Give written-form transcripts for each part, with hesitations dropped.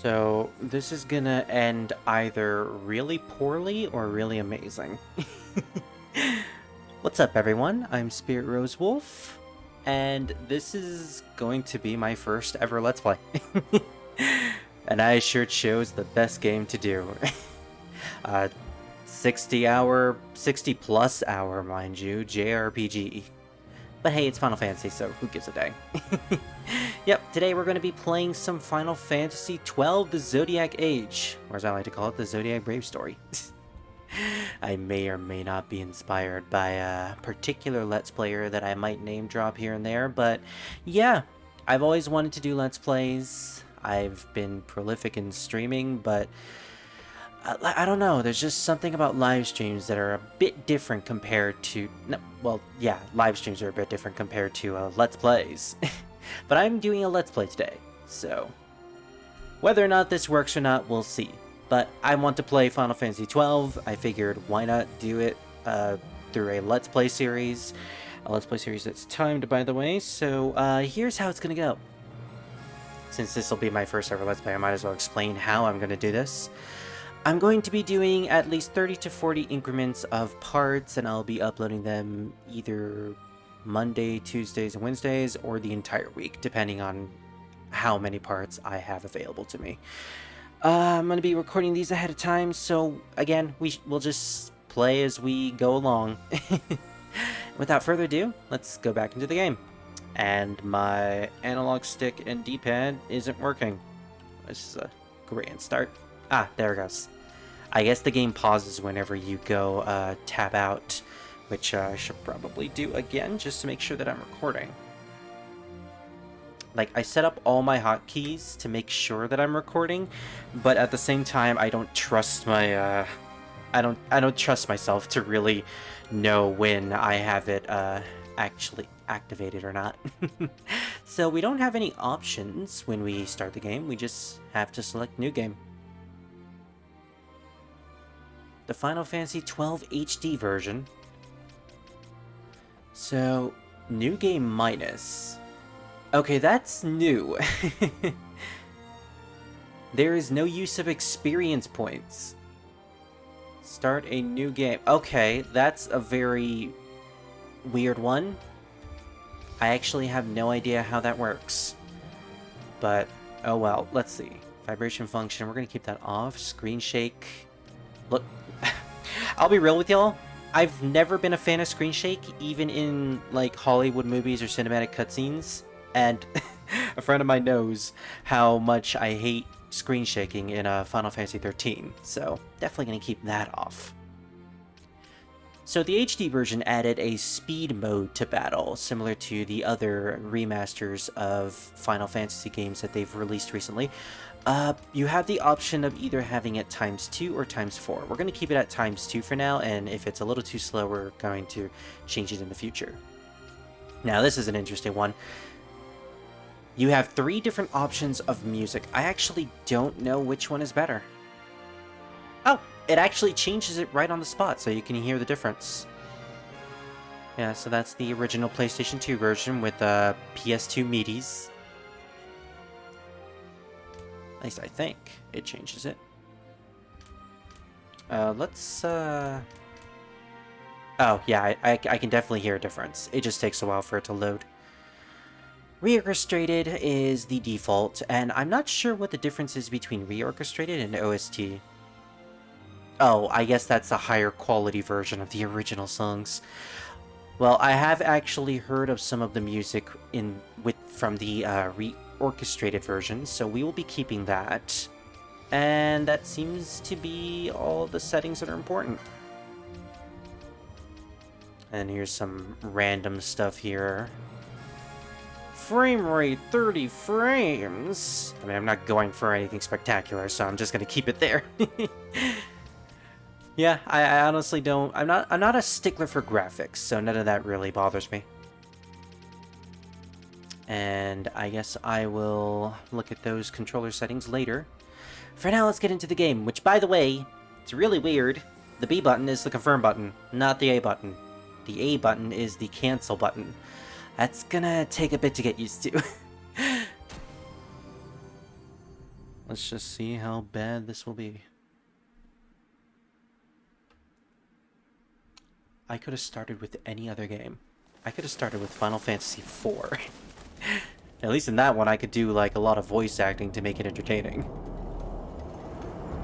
So this is gonna end either really poorly or really amazing. What's up, everyone? I'm Spirit Rose Wolf, and this is going to be my first ever Let's Play. And I sure chose the best game to do. 60 plus hour, mind you, JRPG. But hey, it's Final Fantasy, so who gives a dang? Yep, today we're going to be playing some Final Fantasy XII The Zodiac Age, or as I like to call it, the Zodiac Brave Story. I may or may not be inspired by a particular Let's Player that I might name drop here and there, but yeah, I've always wanted to do Let's Plays. I've been prolific in streaming, but I don't know, there's just something about live streams that are a bit different compared to... No, well, yeah, live streams are a bit different compared to Let's Plays. But I'm doing a Let's Play today, so... whether or not this works or not, we'll see. But I want to play Final Fantasy XII. I figured, why not do it through a Let's Play series. A Let's Play series that's timed, by the way. So here's how it's going to go. Since this will be my first ever Let's Play, I might as well explain how I'm going to do this. I'm going to be doing at least 30 to 40 increments of parts, and I'll be uploading them either Monday, Tuesdays, and Wednesdays, or the entire week, depending on how many parts I have available to me. I'm going to be recording these ahead of time, so again, we'll just play as we go along. Without further ado, let's go back into the game. And my analog stick and D-pad isn't working. This is a grand start. Ah, there it goes. I guess the game pauses whenever you go tab out, which I should probably do again just to make sure that I'm recording. Like, I set up all my hotkeys to make sure that I'm recording, but at the same time, I don't trust my I don't trust myself to really know when I have it actually activated or not. So we don't have any options when we start the game. We just have to select new game. The Final Fantasy XII HD version. So, new game minus. Okay, that's new. There is no use of experience points. Start a new game. Okay, that's a very weird one. I actually have no idea how that works. But, oh well, let's see. Vibration function, we're going to keep that off. Screen shake. Look, I'll be real with y'all. I've never been a fan of screen shake, even in, like, Hollywood movies or cinematic cutscenes. And a friend of mine knows how much I hate screen shaking in Final Fantasy XIII, so definitely going to keep that off. So the HD version added a speed mode to battle, similar to the other remasters of Final Fantasy games that they've released recently. You have the option of either having it ×2 or ×4. We're going to keep it at ×2 for now, and if it's a little too slow, we're going to change it in the future. Now, this is an interesting one. You have 3 different options of music. I actually don't know which one is better. Oh, it actually changes it right on the spot, so you can hear the difference. Yeah, so that's the original PlayStation 2 version with PS2 MIDIs. At least I think it changes it. Let's, Oh, yeah, I can definitely hear a difference. It just takes a while for it to load. Reorchestrated is the default, and I'm not sure what the difference is between reorchestrated and OST. Oh, I guess that's a higher quality version of the original songs. Well, I have actually heard of some of the music from the reorchestrated version, so we will be keeping that. And that seems to be all the settings that are important. And here's some random stuff here. Frame rate 30 frames. I mean, I'm not going for anything spectacular, so I'm just gonna keep it there. Yeah, I honestly don't. I'm not a stickler for graphics, so none of that really bothers me. And I guess I will look at those controller settings later. For now, let's get into the game, which, by the way, it's really weird. The B button is the confirm button, not the A button. The A button is the cancel button. That's gonna take a bit to get used to. Let's just see how bad this will be. I could have started with any other game. I could have started with Final Fantasy IV. At least in that one, I could do like a lot of voice acting to make it entertaining.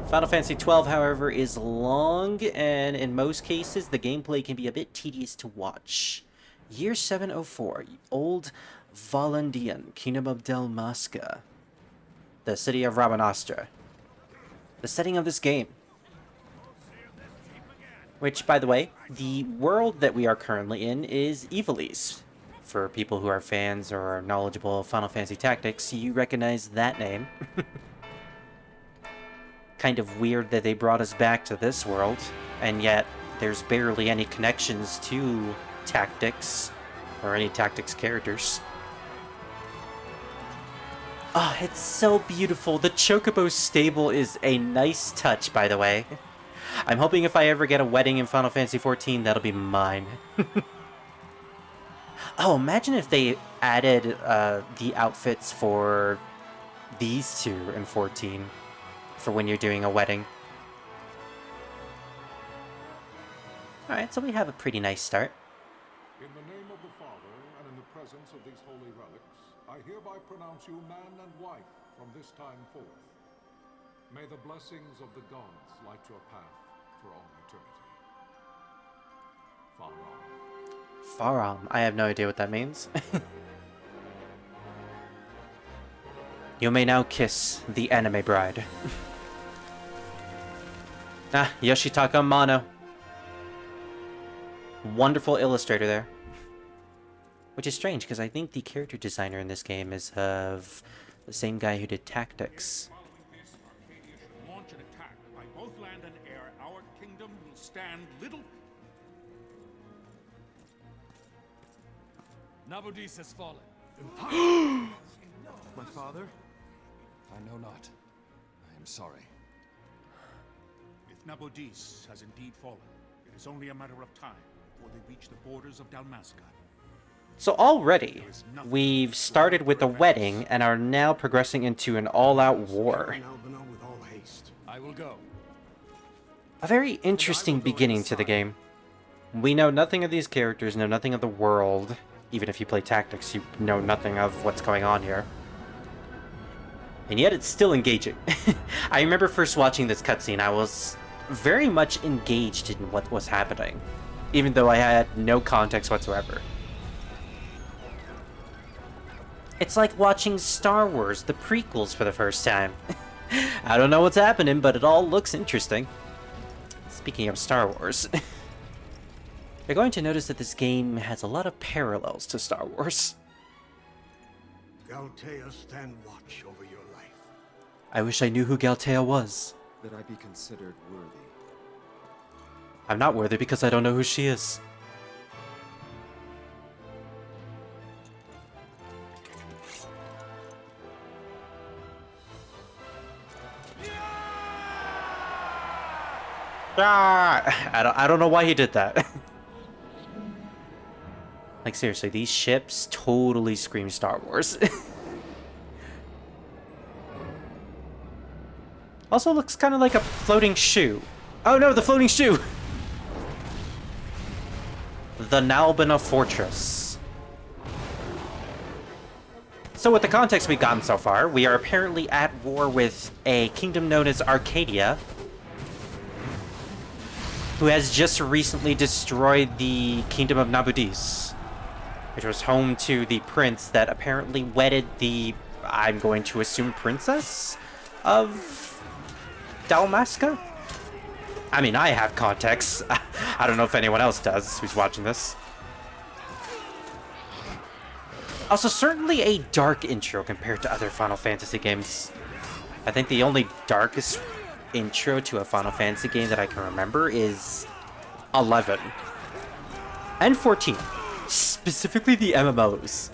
Final Fantasy XII, however, is long, and in most cases, the gameplay can be a bit tedious to watch. Year 704, Old Valandian, Kingdom of Dalmasca, the city of Rabanastra. The setting of this game. Which, by the way, the world that we are currently in is Ivalice. For people who are fans or are knowledgeable of Final Fantasy Tactics, you recognize that name. Kind of weird that they brought us back to this world, and yet there's barely any connections to Tactics, or any Tactics characters. Oh, it's so beautiful. The Chocobo stable is a nice touch, by the way. I'm hoping if I ever get a wedding in Final Fantasy XIV, that'll be mine. Oh, imagine if they added the outfits for these two in 14 for when you're doing a wedding. Alright, so we have a pretty nice start. In the name of the Father, and in the presence of these holy relics, I hereby pronounce you man and wife from this time forth. May the blessings of the gods light your path for all eternity. Faram. Faram. I have no idea what that means. You may now kiss the anime bride. Yoshitaka Amano. Wonderful illustrator there. Which is strange, because I think the character designer in this game is of the same guy who did Tactics. Launch an attack by both land and air. Our kingdom will stand little. Nabudis has fallen. My father? I know not. I am sorry. If Nabudis has indeed fallen, it is only a matter of time before they reach the borders of Dalmasca. So already, we've started with a wedding and are now progressing into an all-out war. I will go. A very interesting beginning to the game. We know nothing of these characters, know nothing of the world. Even if you play Tactics, you know nothing of what's going on here. And yet it's still engaging. I remember first watching this cutscene, I was very much engaged in what was happening, even though I had no context whatsoever. It's like watching Star Wars, the prequels, for the first time. I don't know what's happening, but it all looks interesting. Speaking of Star Wars, you're going to notice that this game has a lot of parallels to Star Wars. Galtea, stand watch over your life. I wish I knew who Galtea was. That I be considered worthy. I'm not worthy because I don't know who she is. I don't know why he did that. Like seriously, these ships totally scream Star Wars. Also looks kind of like a floating shoe. Oh no, the floating shoe! The Nalbina Fortress. So with the context we've gotten so far, we are apparently at war with a kingdom known as Arcadia, who has just recently destroyed the Kingdom of Nabudis, which was home to the prince that apparently wedded the, I'm going to assume, princess of Dalmasca? I mean, I have context. I don't know if anyone else does who's watching this. Also, certainly a dark intro compared to other Final Fantasy games. I think the only darkest intro to a Final Fantasy game that I can remember is 11 and 14, specifically the MMOs.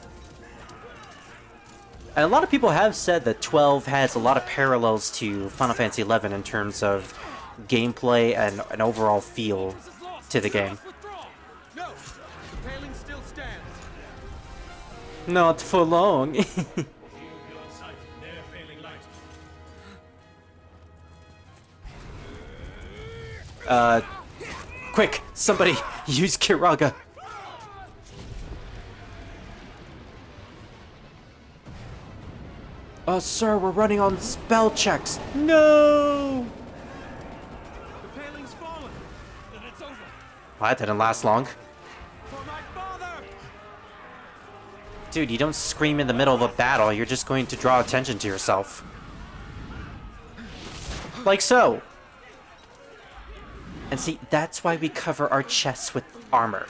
And a lot of people have said that 12 has a lot of parallels to Final Fantasy 11 in terms of gameplay and an overall feel to the game. No, the paling still stands. Not for long. Quick, somebody use Kiraga. Sir, we're running on spell checks. No! The paling's fallen. Then it's over. Well, that didn't last long. For my father! Dude, you don't scream in the middle of a battle. You're just going to draw attention to yourself. Like so. And see, that's why we cover our chests with armor.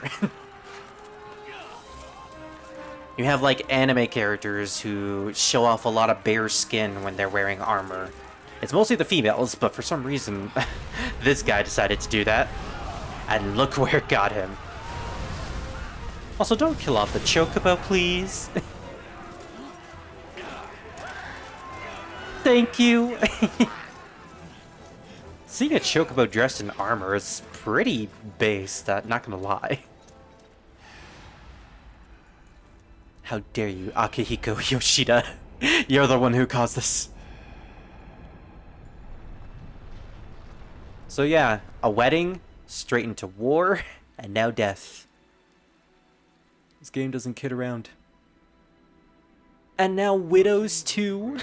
You have, like, anime characters who show off a lot of bare skin when they're wearing armor. It's mostly the females, but for some reason, this guy decided to do that. And look where it got him. Also, don't kill off the chocobo, please. Thank you. Seeing a chocobo dressed in armor is pretty based, not gonna lie. How dare you, Akihiko Yoshida? You're the one who caused this. So yeah, a wedding, straight into war, and now death. This game doesn't kid around. And now widows too.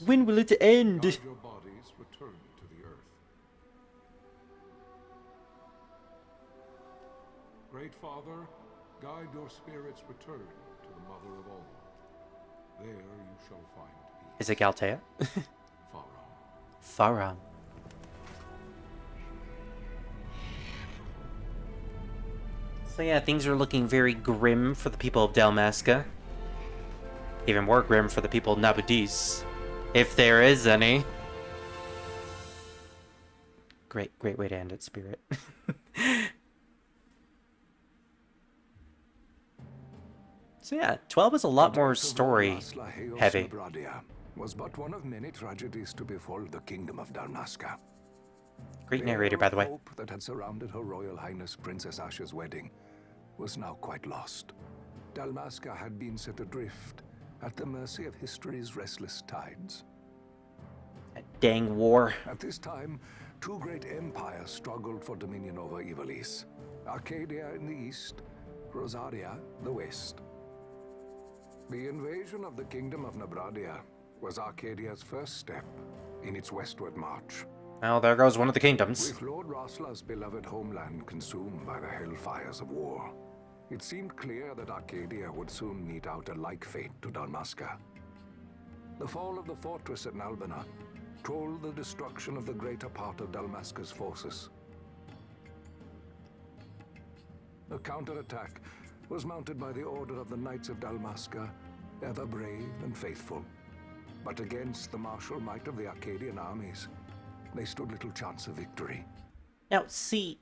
When will it end? Guide your bodies return to the earth. Great Father, guide your spirits return to the Mother of all. There you shall find peace. Is it Galtea? Faram. Faram. So yeah, things are looking very grim for the people of Dalmasca. Even more grim for the people of Nabudis. If there is any. Great way to end it, Spirit. So yeah, 12 is a lot more story heavy. Was but one of many tragedies to befall the kingdom of Dalmasca. Great narrator, by the way. The hope that had surrounded Her Royal Highness Princess Asha's wedding was now quite lost. Dalmasca had been set adrift at the mercy of history's restless tides. That dang war. At this time, two great empires struggled for dominion over Ivalice. Arcadia in the east, Rosaria the west. The invasion of the kingdom of Nabradia was Arcadia's first step in its westward march. Well, there goes one of the kingdoms. With Lord Rosla's beloved homeland consumed by the hellfires of war, it seemed clear that Arcadia would soon mete out a like fate to Dalmasca. The fall of the fortress at Nalbina told the destruction of the greater part of Dalmasca's forces. A counterattack was mounted by the order of the Knights of Dalmasca, ever brave and faithful. But against the martial might of the Arcadian armies, they stood little chance of victory. Now, see,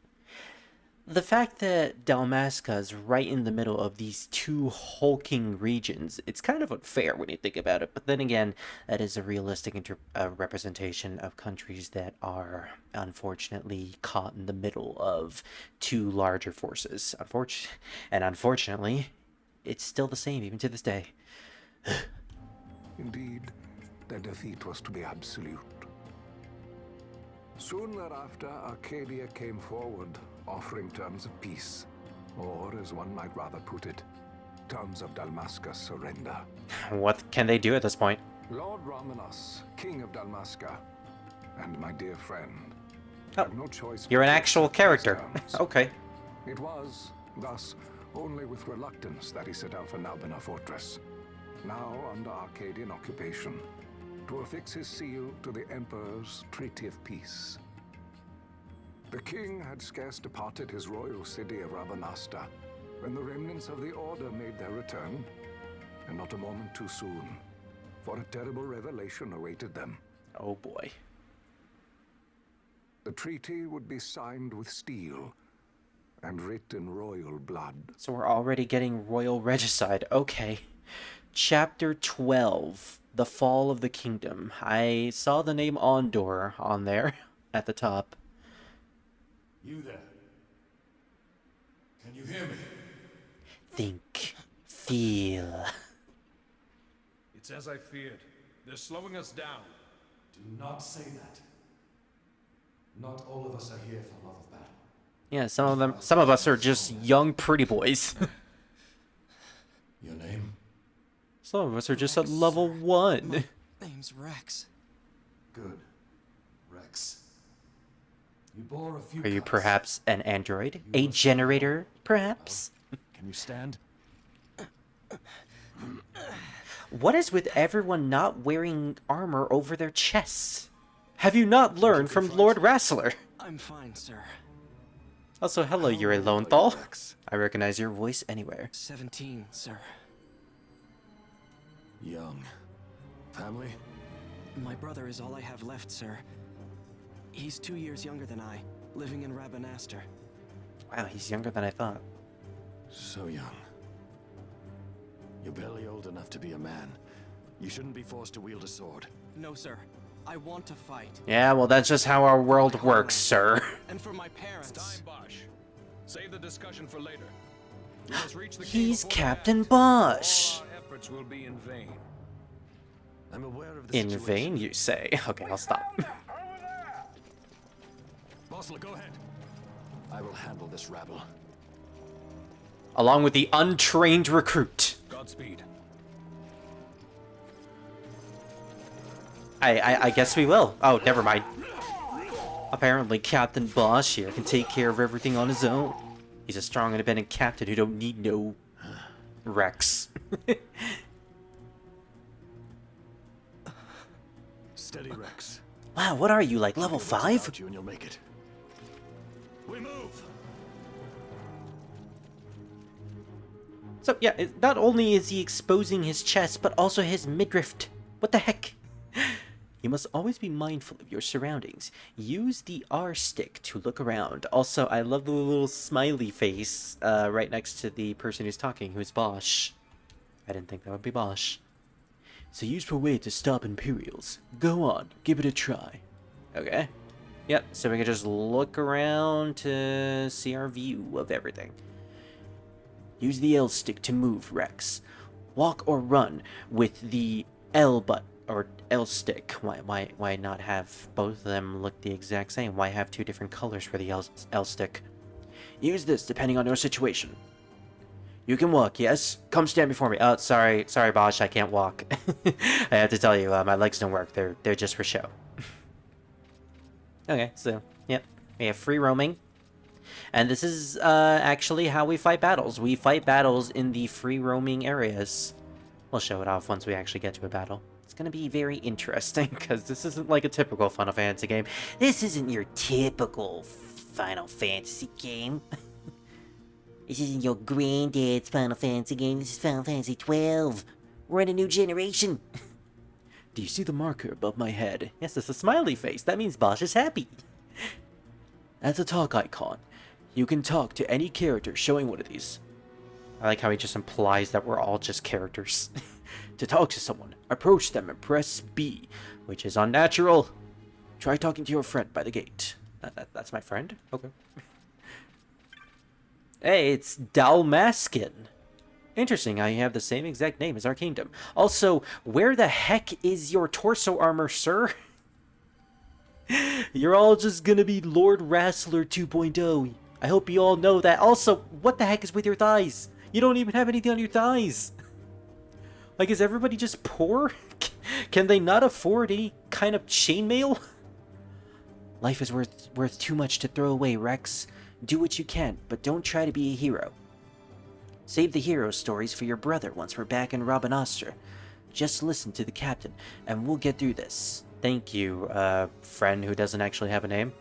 the fact that Dalmasca is right in the middle of these two hulking regions, it's kind of unfair when you think about it. But then again, that is a realistic representation of countries that are unfortunately caught in the middle of two larger forces. Unfortunately, it's still the same even to this day. Indeed, their defeat was to be absolute. Soon thereafter, Arcadia came forward, offering terms of peace, or, as one might rather put it, terms of Dalmasca's surrender. What can they do at this point? Lord Ramanas, King of Dalmasca, and my dear friend, Oh, had no choice. You're an but to actual accept these character. terms. Okay. It was, thus, only with reluctance that he set out for Nalbina Fortress, now under Arcadian occupation, to affix his seal to the Emperor's Treaty of Peace. The king had scarce departed his royal city of Rabanasta when the remnants of the Order made their return, and not a moment too soon, for a terrible revelation awaited them. Oh boy. The treaty would be signed with steel and writ in royal blood. So we're already getting royal regicide. Okay. Chapter 12. The Fall of the Kingdom. I saw the name Ondor on there at the top. You there? Can you hear me? Think. Feel. It's as I feared. They're slowing us down. Do not say that. Not all of us are here for love of battle. Yeah, some of us are just young pretty boys. Your name? Some of us are just at Rex, level sir. 1. Name's Rex. Good. Rex. You bore a few Are you cuts. perhaps an android? You A must generator, perhaps? Can you stand? What is with everyone not wearing armor over their chests? Have you not learned from Lord Wrestler? I'm fine, sir. Also, hello, you're a How old are Lowenthal. you, Rex? I recognize your voice anywhere. 17, sir. Young. Family? My brother is all I have left, sir. He's 2 years younger than I, living in Rabanastre. Wow, he's younger than I thought. So young. You're barely old enough to be a man. You shouldn't be forced to wield a sword. No, sir. I want to fight. Yeah, well, that's just how our world works, sir. And for my parents. It's time, Bosch. Save the discussion for later. We must reach the He's king before Captain that. Bosch. All our efforts will be in vain. I'm aware of the In situation. vain, you say? Okay, I'll stop. Bossler, go ahead. I will handle this rabble. Along with the untrained recruit. Godspeed. I guess we will. Oh, never mind. Apparently, Captain Bosch here can take care of everything on his own. He's a strong, independent captain who don't need no Rex. Steady, Rex. Wow, what are you, like level 5? You and you'll make it. We move. So, yeah, not only is he exposing his chest, but also his midriff. What the heck? You must always be mindful of your surroundings. Use the R stick to look around. Also, I love the little smiley face right next to the person who's talking, who's Bosch. I didn't think that would be Bosch. It's a useful way to stop Imperials. Go on, give it a try. Okay. Yep, so we can just look around to see our view of everything. Use the L stick to move, Rex. Walk or run with the L button. Or L stick. Why not have both of them look the exact same? Why have two different colors for the L stick? Use this depending on your situation. You can walk, yes? Come stand before me. Oh, sorry, Bosch, I can't walk. I have to tell you, my legs don't work. They're just for show. Okay, so yep, we have free roaming, and this is actually how we fight battles. We fight battles in the free roaming areas. We'll show it off once we actually get to a battle. It's going to be very interesting, because this isn't like a typical Final Fantasy game. This isn't your typical Final Fantasy game. This isn't your granddad's Final Fantasy game. This is Final Fantasy XII. We're in a new generation. Do you see the marker above my head? Yes, it's a smiley face. That means Bosch is happy. That's a talk icon. You can talk to any character showing one of these. I like how he just implies that we're all just characters. To talk to someone, approach them and press B, which is unnatural. Try talking to your friend by the gate. That's my friend? Okay. Hey, it's Dalmaskin. Interesting how you have the same exact name as our kingdom. Also, where the heck is your torso armor, sir? You're all just gonna be Lord Wrestler 2.0. I hope you all know that. Also, what the heck is with your thighs? You don't even have anything on your thighs. Like, is everybody just poor? Can they not afford any kind of chainmail? Life is worth too much to throw away, Rex. Do what you can, but don't try to be a hero. Save the hero stories for your brother once we're back in Rabanastre. Just listen to the captain, and we'll get through this. Thank you, friend who doesn't actually have a name.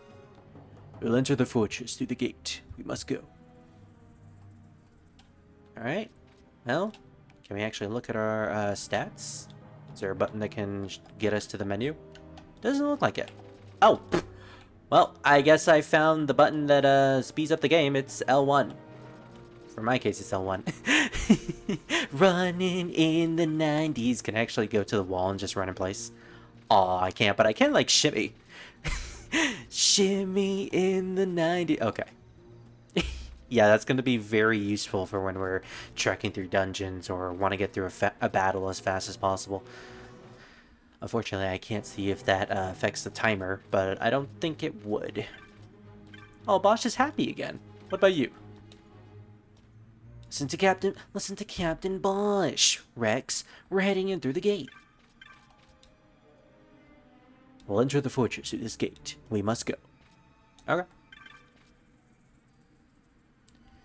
We'll enter the fortress through the gate. We must go. Alright. Well, can we actually look at our stats? Is there a button that can get us to the menu? Doesn't look like it. Oh! Well, I guess I found the button that speeds up the game. It's L1. For my case, it's L1. Running in the 90s. Can I actually go to the wall and just run in place? Aw, I can't, but I can, like, shimmy. Shimmy in the 90s. Okay. Yeah, that's going to be very useful for when we're trekking through dungeons or want to get through a battle as fast as possible. Unfortunately, I can't see if that affects the timer, but I don't think it would. Oh, Bosch is happy again. What about you? Listen to Captain Bosch. Rex, we're heading in through the gate. We'll enter the fortress through this gate. We must go. Okay.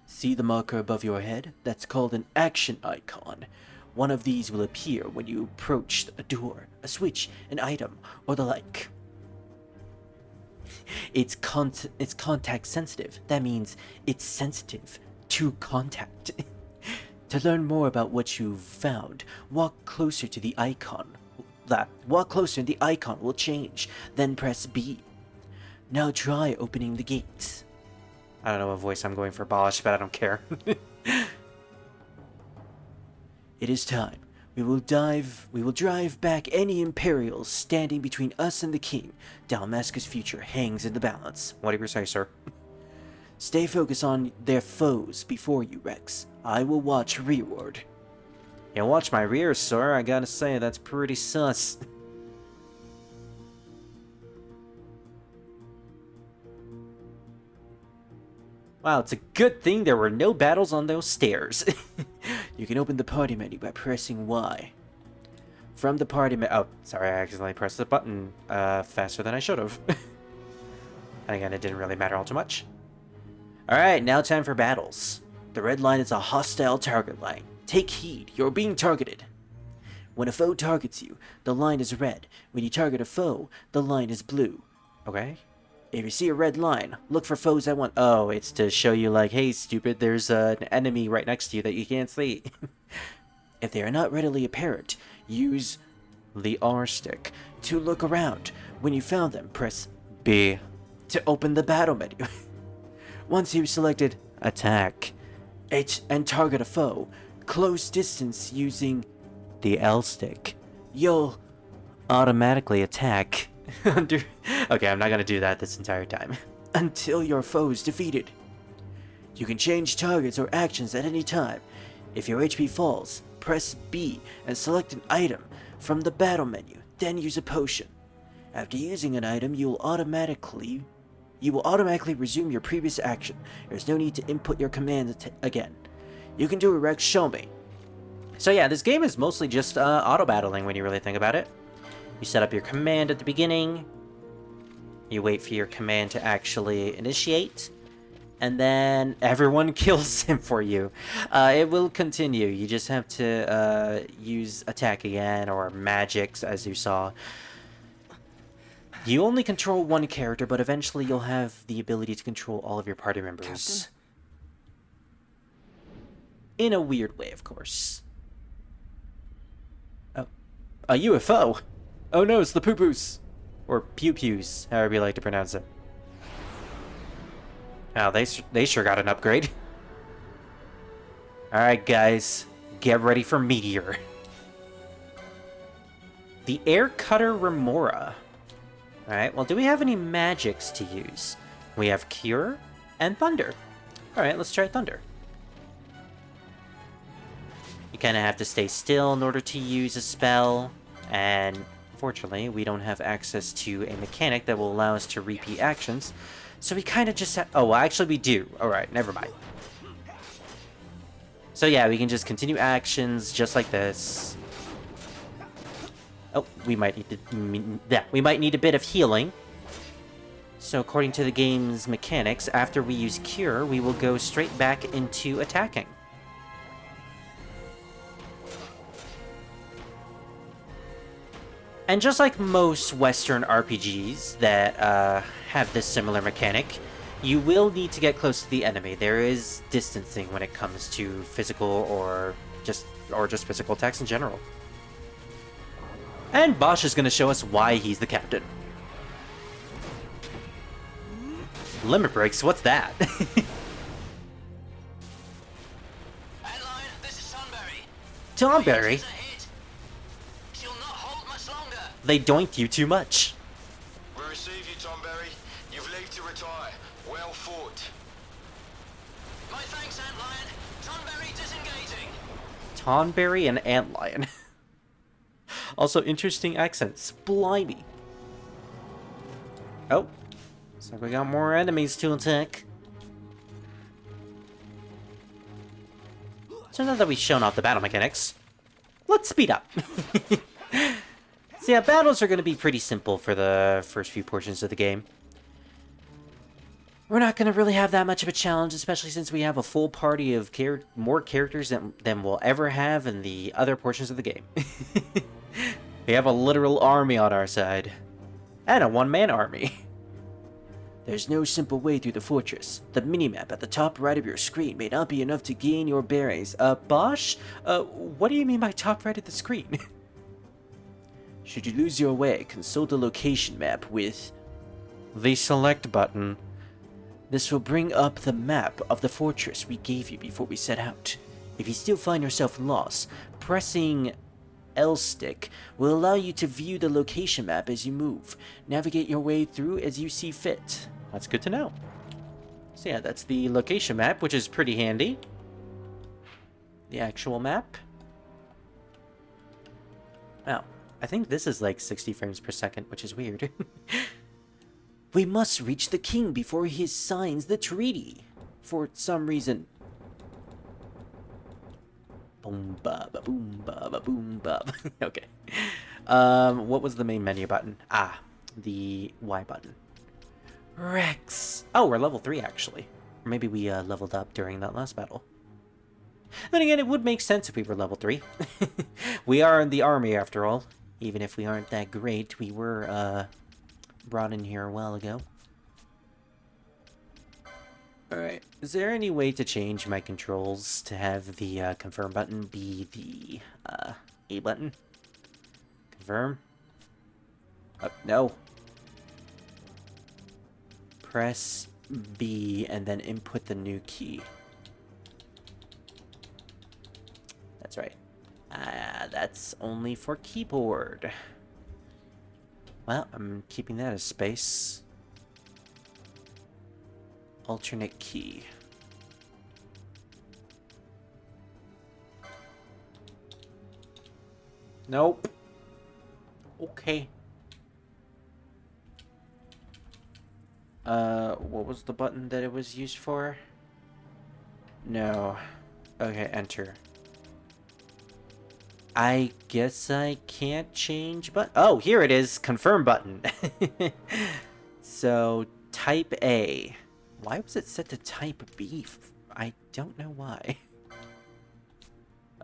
See the marker above your head? That's called an action icon. One of these will appear when you approach a door, a switch, an item, or the like. It's contact sensitive. That means it's sensitive to contact. To learn more about what you've found, walk closer to the icon. Walk closer and the icon will change. Then press B. Now try opening the gates. I don't know what voice I'm going for Bosch, but I don't care. It is time. We will drive back any Imperials standing between us and the King. Dalmasca's future hangs in the balance. Whatever you say, sir. Stay focused on their foes before you, Rex. I will watch rearward. Yeah, watch my rear, sir. I gotta say, that's pretty sus. Wow, it's a good thing there were no battles on those stairs. You can open the party menu by pressing Y. From the party menu... Oh, sorry, I accidentally pressed the button faster than I should have. And again, it didn't really matter all too much. Alright, now time for battles. The red line is a hostile target line. Take heed, you're being targeted. When a foe targets you, the line is red. When you target a foe, the line is blue. Okay? If you see a red line, look for foes that want... Oh, it's to show you like, hey, stupid, there's an enemy right next to you that you can't see. If they are not readily apparent, use the R stick to look around. When you found them, press B to open the battle menu. Once you've selected attack, and target a foe, close distance using the L stick, you'll automatically attack. Okay, I'm not gonna do that this entire time. Until your foe is defeated. You can change targets or actions at any time. If your HP falls, press B and select an item from the battle menu, then use a potion. After using an item, you will automatically resume your previous action. There's no need to input your command again. You can do a Rex show me. So yeah, this game is mostly just auto-battling when you really think about it. You set up your command at the beginning. You wait for your command to actually initiate. And then everyone kills him for you. It will continue. You just have to use attack again, or magics, as you saw. You only control one character, but eventually you'll have the ability to control all of your party members. Captain? In a weird way, of course. Oh. A UFO! Oh no, it's the poo-poos! Or pew-pews, however you like to pronounce it. Oh, they sure got an upgrade. Alright, guys. Get ready for Meteor. The Air Cutter Remora. Alright, well, do we have any magics to use? We have Cure and Thunder. Alright, let's try Thunder. You kind of have to stay still in order to use a spell, and unfortunately, we don't have access to a mechanic that will allow us to repeat actions, so we kind of just have... Oh, well, actually we do. Alright, never mind. So yeah, we can just continue actions just like this. Oh, we might need a bit of healing. So according to the game's mechanics, after we use Cure, we will go straight back into attacking. And just like most Western RPGs that have this similar mechanic, you will need to get close to the enemy. There is distancing when it comes to physical or just physical attacks in general. And Bosch is going to show us why he's the captain. Limit breaks? What's that? Headline, this is Tonberry. Tonberry? She'll not hold much longer. They doinked you too much. We receive you, Tonberry. You've leave to retire. Well fought. My thanks, Antlion. Tonberry disengaging. Tonberry and Antlion. Also, interesting accents. Blimey. Oh. Looks like we got more enemies to attack. So now that we've shown off the battle mechanics, let's speed up. So yeah, battles are going to be pretty simple for the first few portions of the game. We're not going to really have that much of a challenge, especially since we have a full party of more characters than we'll ever have in the other portions of the game. We have a literal army on our side. And a one-man army. There's no simple way through the fortress. The minimap at the top right of your screen may not be enough to gain your bearings. Bosch? What do you mean by top right of the screen? Should you lose your way, consult the location map with the select button. This will bring up the map of the fortress we gave you before we set out. If you still find yourself lost, pressing L stick will allow you to view the location map as you move. Navigate your way through as you see fit. That's good to know. So yeah, that's the location map, which is pretty handy. The actual map. Wow, I think this is like 60 frames per second, which is weird. We must reach the king before he signs the treaty. For some reason. Boom ba ba boom ba ba boom ba. Okay. What was the main menu button? Ah, the Y button. Rex. Oh, we're level 3 actually. Or maybe we leveled up during that last battle. Then again, it would make sense if we were level 3. We are in the army after all. Even if we aren't that great, we were brought in here a while ago. Alright, is there any way to change my controls to have the confirm button be the A button? Confirm? No. Press B and then input the new key. That's right. That's only for keyboard. Well, I'm keeping that as space. Alternate key. Nope. Okay. What was the button that it was used for? No. Okay, enter. I guess I can't change, but oh, here it is, confirm button. So type A. Why was it set to type B? I don't know why.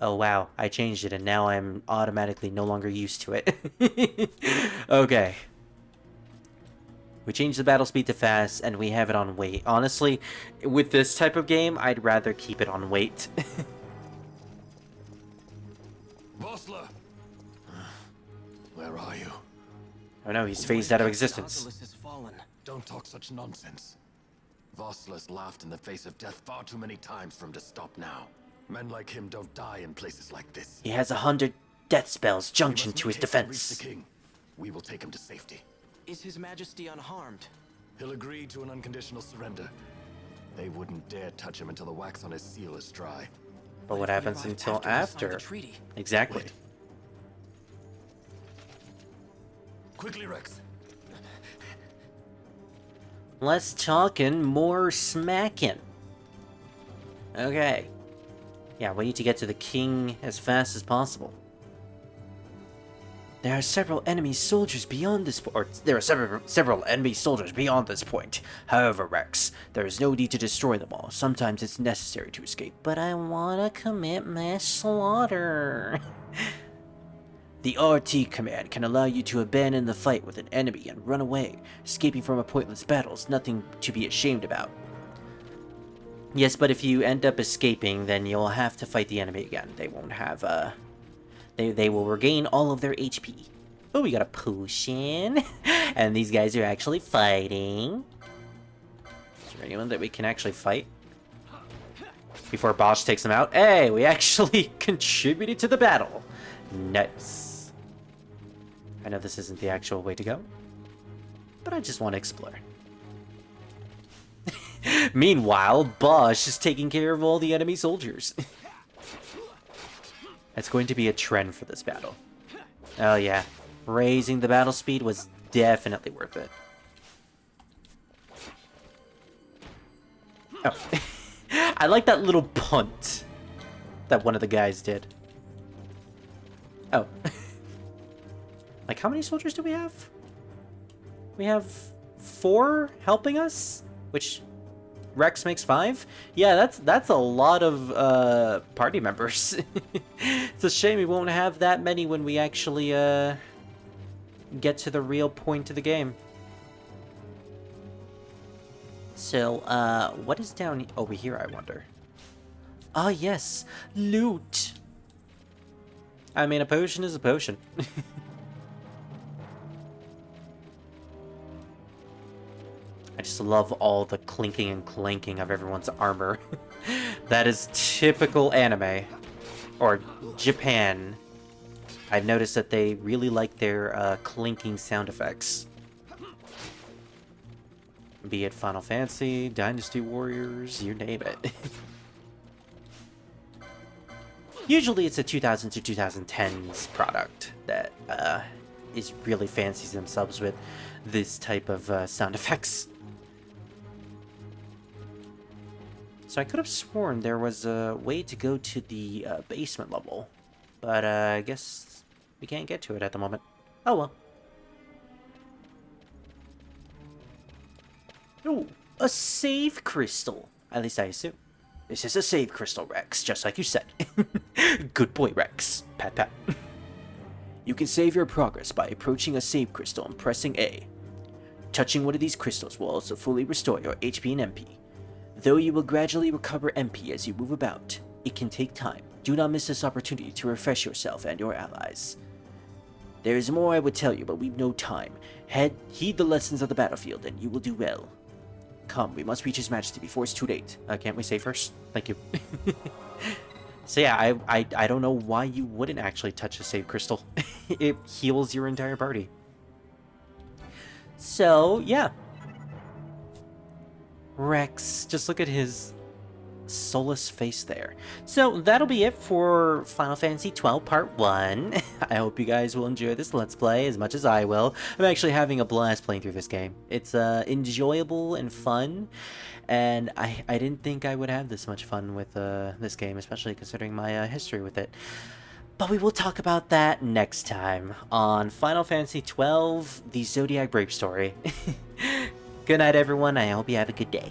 Oh wow, I changed it and now I'm automatically no longer used to it. Okay. We changed the battle speed to fast and we have it on wait. Honestly, with this type of game, I'd rather keep it on wait. Vossler! Where are you? Oh no, he's phased out of existence. Has fallen. Don't talk such nonsense. Vossler's laughed in the face of death far too many times for him to stop now. Men like him don't die in places like this. He has 100 death spells junctioned to his defense. Reach the king. We will take him to safety. Is His Majesty unharmed? He'll agree to an unconditional surrender. They wouldn't dare touch him until the wax on his seal is dry. But what happens until we sign after? the treaty? Exactly. Wait. Quickly, Rex. Less talking, more smacking. Okay. Yeah, we need to get to the king as fast as possible. There are several enemy soldiers beyond this point. There are several enemy soldiers beyond this point. However, Rex, there is no need to destroy them all. Sometimes it's necessary to escape. But I wanna commit mass slaughter. The RT command can allow you to abandon the fight with an enemy and run away. Escaping from a pointless battle is nothing to be ashamed about. Yes, but if you end up escaping, then you'll have to fight the enemy again. They won't have, They will regain all of their HP. Oh, we got a potion. And these guys are actually fighting. Is there anyone that we can actually fight? Before Bosch takes them out. Hey, we actually contributed to the battle. Nice. I know this isn't the actual way to go, but I just want to explore. Meanwhile, Bosch is taking care of all the enemy soldiers. That's going to be a trend for this battle. Oh yeah, raising the battle speed was definitely worth it. Oh. I like that little punt that one of the guys did. Oh. Like, how many soldiers do we have? We have 4 helping us? Which, Rex makes 5? Yeah, that's a lot of, party members. It's a shame we won't have that many when we actually, get to the real point of the game. So, what is down over here, I wonder? Ah, yes, loot! I mean, a potion is a potion. I just love all the clinking and clanking of everyone's armor. That is typical anime. Or Japan. I've noticed that they really like their clinking sound effects. Be it Final Fantasy, Dynasty Warriors, you name it. Usually it's a 2000s to 2010s product that is really fancies themselves with this type of sound effects. So I could have sworn there was a way to go to the basement level, but I guess we can't get to it at the moment. Oh well. Ooh, a save crystal. At least I assume. This is a save crystal, Rex, just like you said. Good boy, Rex. Pat pat. You can save your progress by approaching a save crystal and pressing A. Touching one of these crystals will also fully restore your HP and MP. Though you will gradually recover MP as you move about, it can take time. Do not miss this opportunity to refresh yourself and your allies. There is more I would tell you, but we've no time. Heed the lessons of the battlefield, and you will do well. Come, we must reach His Majesty before it's too late. Can't we save first? Thank you. So yeah, I don't know why you wouldn't actually touch a save crystal. It heals your entire party. So, yeah. Rex, just look at his soulless face there. So that'll be it for Final Fantasy XII Part 1. I hope you guys will enjoy this Let's Play as much as I will. I'm actually having a blast playing through this game. It's enjoyable and fun, and I didn't think I would have this much fun with this game, especially considering my history with it. But we will talk about that next time on Final Fantasy XII, the Zodiac Brave Story. Good night, everyone. I hope you have a good day.